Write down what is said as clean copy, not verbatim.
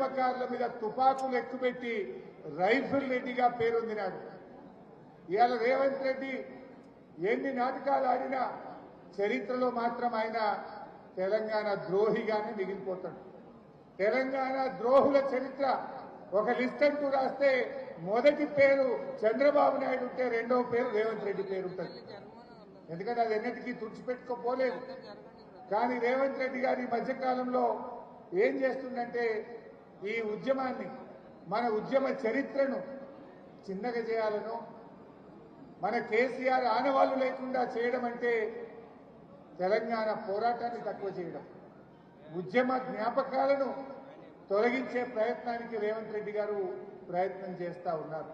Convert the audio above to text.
ఉద్యమకారుల మీద తుపాకులు ఎక్కుపెట్టి రైఫిల్ రెడ్డిగా పేరొందినాడు. ఇవాళ రేవంత్ రెడ్డి ఎన్ని నాటకాలు ఆడినా చరిత్రలో మాత్రం ఆయన తెలంగాణ ద్రోహిగానే మిగిలిపోతాడు. తెలంగాణ ద్రోహుల చరిత్ర ఒక లిస్ట్ అంటూ రాస్తే మొదటి పేరు చంద్రబాబు నాయుడు ఉంటే రెండవ పేరు రేవంత్ రెడ్డి పేరు ఉంటుంది. ఎందుకంటే అది ఎన్నిటికీ తుడిచిపెట్టుకోపోలేదు. కానీ రేవంత్ రెడ్డి గారి మధ్యకాలంలో ఏం చేస్తుందంటే ఈ ఉద్యమాన్ని, మన ఉద్యమ చరిత్రను చిన్నగా చేయాలను, మన కేసీఆర్ ఆనవాళ్లు లేకుండా చేయడం అంటే తెలంగాణ పోరాటాన్ని తక్కువ చేయడం, ఉద్యమ జ్ఞాపకాలను తొలగించే ప్రయత్నానికి రేవంత్ రెడ్డి గారు ప్రయత్నం చేస్తా ఉన్నారు.